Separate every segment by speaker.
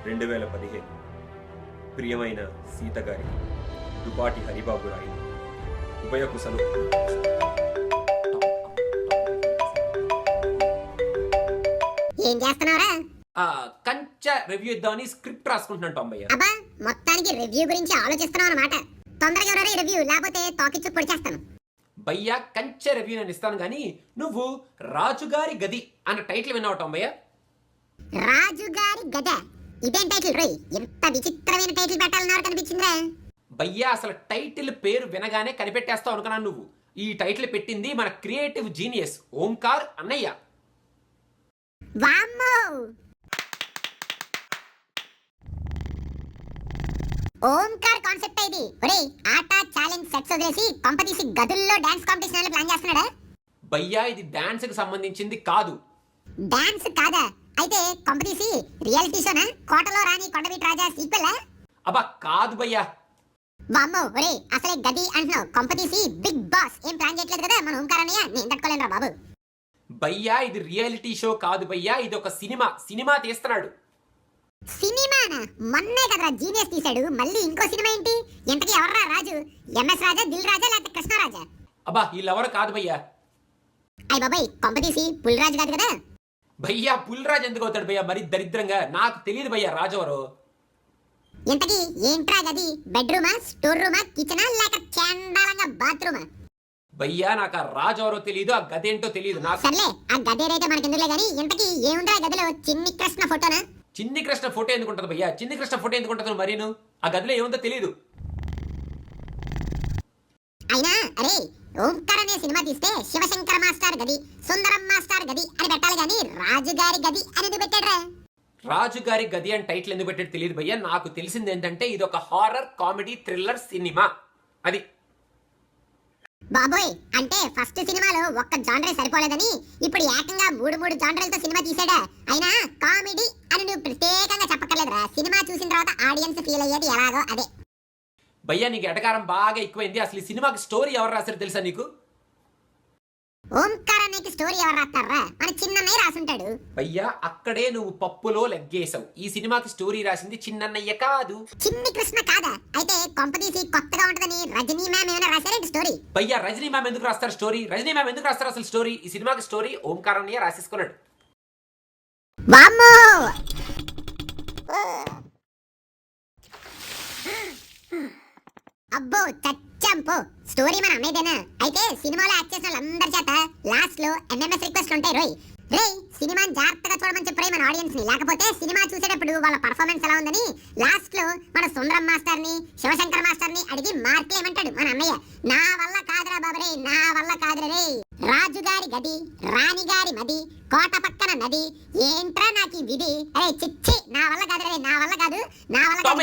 Speaker 1: 2015 ప్రియమైన సీత గారి దుపాటి హరిబాబు రాయి ఉభయ కుశలు.
Speaker 2: ఏం చేస్తున్నావురా?
Speaker 3: కంచె రివ్యూ ఇద్దామని స్క్రిప్ట్ రాసుకుంటున్నాను టొంబయ్య.
Speaker 2: అబ్బా, మొత్తానికి రివ్యూ గురించి ఆలోచిస్తున్నావు అన్నమాట. తొందరగా ఎవరైనా రివ్యూ, లేకపోతే తోకిచ్చు పొడిచేస్తాను.
Speaker 3: భయ్యా కంచె రివ్యూ నేను ఇస్తాను కానీ నువ్వు రాజుగారి గది అన్న టైటిల్ విన్నావు టొంబయ్య?
Speaker 2: రాజుగారి గద ఇదేం టైటిల్ రోయ్? ఎంత విచిత్రమైన టైటిల్ పెట్టాలన్నారు కనిపించిందిరా.
Speaker 3: భయ్యా అసలు టైటిల్ పేరు వినగానే కనిపెట్టేస్తావు అనుకున్నాను నువ్వు. ఈ టైటిల్ పెట్టింది మన క్రియేటివ్ జీనియస్ ఓంకార్ అన్నయ్య.
Speaker 2: వామ్మో, ఓంకార్ కాన్సెప్ట్ ఇది. ఒరేయ్, ఆట ఛాలెంజ్ సెట్స్ వదిలేసి కంపెనీసి గదుల్లో డాన్స్ కాంపిటీషన్ ప్లాన్ చేస్తున్నాడా?
Speaker 3: భయ్యా ఇది డాన్స్ కి సంబంధించింది కాదు.
Speaker 2: డాన్స్ కాదా? అయితే కంపెనీసి రియాలిటీ షోనా? కోటలో రాని కొండవీటి రాజా సీక్వెల్?
Speaker 3: అబ్బా కాదు భయ్యా.
Speaker 2: వామ్మో, ఒరేయ్ అసలే గది అంటున్నావు, కంపెనీసి బిగ్ బాస్ ఏం ప్లాన్ చేయట్లేదు కదా మన ఓంకార్ అన్నయ్య? నేను తట్టుకోలేనురా బాబు.
Speaker 3: భయ్యా ఇది రియాలిటీ షో కాదు భయ్యా, ఇది ఒక సినిమా తీస్తున్నాడు.
Speaker 2: సినిమానా? మొన్నే కదరా జీనియస్ తీశాడు, మళ్ళీ ఇంకో సినిమా ఏంటి? ఎంతకీ ఎవర్రా రాజు? ఎంఎస్ రాజా, దిల్ రాజా, లేకపోతే కృష్ణరాజా?
Speaker 3: అబ్బా వీళ్ళెవరు కాదు భయ్యా.
Speaker 2: అయ్య బాబాయ్, కంపెనీసి పుల్ రాజు కాదు కదా?
Speaker 3: భయ్యా పుల్రాజ్ ఎందుకు అవుతాడు భయ్యా? మరి దరిద్రంగా నాకు తెలియదు భయ్యా రాజవరు.
Speaker 2: ఎంతకీ ఏంట్రా గది? బెడ్రూమా, స్టోర్ రూమా, కిచెనా, లేక చండాలంగా బాత్రూమా?
Speaker 3: భయ్యా నాకు ఆ రాజవరో తెలియదు, ఆ గదేంటో తెలియదు నాకు.
Speaker 2: సర్లే, ఆ గదేరైతే మనకెందుకులే గానీ ఇంతకీ ఏముందిరా గదిలో? చిన్ని కృష్ణ ఫోటోనా?
Speaker 3: చిన్ని కృష్ణ ఫోటో ఎందుకు ఉంటుంది భయ్యా? చిన్ని కృష్ణ ఫోటో ఎందుకు ఉంటుంది మరీను? ఆ గదిలో ఏముందో తెలియదు.
Speaker 2: అయినా అరే, ఓంకార్ అనే సినిమా తీస్తే శివశంకర మాస్టర్ గది, సుందరం మాస్టర్ గది అని పెట్టాలి గానీ రాజుగారి గది అనేది పెట్టాడ్రా.
Speaker 3: రాజుగారి గది అని టైటిల్ ఎందుకు పెట్టాడు తెలియదు భయ్యా. నాకు తెలిసింది ఏంటంటే ఇది ఒక హారర్ కామెడీ థ్రిల్లర్ సినిమా. అది
Speaker 2: బాబోయ్, అంటే ఫస్ట్ సినిమాలో ఒక్క జానరే సరిపోలేదని ఇప్పుడు ఏకంగా మూడు జానర్లతో సినిమా తీసాడా? అయినా కామెడీ అని నువ్వు ప్రత్యేకంగా చెప్పక్కర్లేదురా. సినిమా చూసిన తర్వాత ఆడియన్స్ ఫీల్ అయ్యేది ఎలాగో అదే.
Speaker 3: భయ్యా నీకు ఎటకారం బాగా ఎక్కువైంది. అసలు ఈ సినిమాకి స్టోరీ ఎవరు రాశారు తెలుసా నీకు?
Speaker 2: ఓంకార్ అన్నయ్యకి స్టోరీ ఎవరు రాస్తారా? మన చిన్నన్నయ్య రాసుంటాడు.
Speaker 3: భయ్యా అక్కడే నువ్వు పప్పులో లెగ్గేసావు. ఈ సినిమాకి స్టోరీ రాసింది చిన్నన్నయ్య కాదు,
Speaker 2: చిన్ని కృష్ణ కాదా? అయితే కంపెనీసి కొత్తగా ఉంటదని రజనీ మ్యామ్ ఏమైనా రాశారేంటి స్టోరీ?
Speaker 3: భయ్యా రజనీ మ్యామ్ ఎందుకు రాస్తారు స్టోరీ? రజనీ మ్యామ్ ఎందుకు రాస్తారు అసలు స్టోరీ? ఈ సినిమాకి స్టోరీ ఓంకార్ అన్నయ్య రాసేసుకున్నాడు.
Speaker 2: వామ్మో, అబ్బో చచ్చంపో, స్టోరీ మన అమ్మేదేనా? అయితే సినిమాలో యాక్ట్ చేసిన వాళ్ళందరి చేత లాస్ట్ లో ఎంఎంఎస్ రిక్వెస్ట్ ఉంటాయి రోయ్. రేయ్, సినిమాని జాగ్రత్తగా చూడమని చెప్పే మన ఆడియన్స్ ని, లేకపోతే సినిమా చూసేటప్పుడు వాళ్ళ పర్ఫార్మెన్స్ ఎలా ఉందని లాస్ట్ లో మన సుందరం మాస్టర్ ని, శివశంకర్ మాస్టర్ ని అడిగి మార్కులు ఏమంటాడు మన అన్నయ్య. నా వల్ల కాదురా బాబరే, నా వల్ల కాదురా రే. రాజుగారి గది, రాణిగారి మది, కోట పక్కన నది, ఏంట్రా నాకు ఈ విధి? అరే చిచ్చి, నా వల్ల కాదు రే, నా వల్ల కాదు, నా వల్ల కాదు.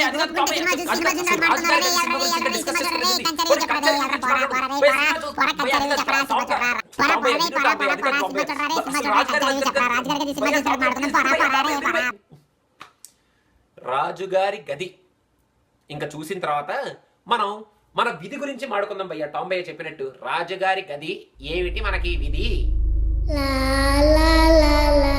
Speaker 3: రాజుగారి గది ఇంకా చూసిన తర్వాత మనం మన విధి గురించి మాడుకుందాం భయ్యా. టాంబయ్య చెప్పినట్టు రాజుగారి గది ఏమిటి మనకి విధి?
Speaker 2: లా లా లా లా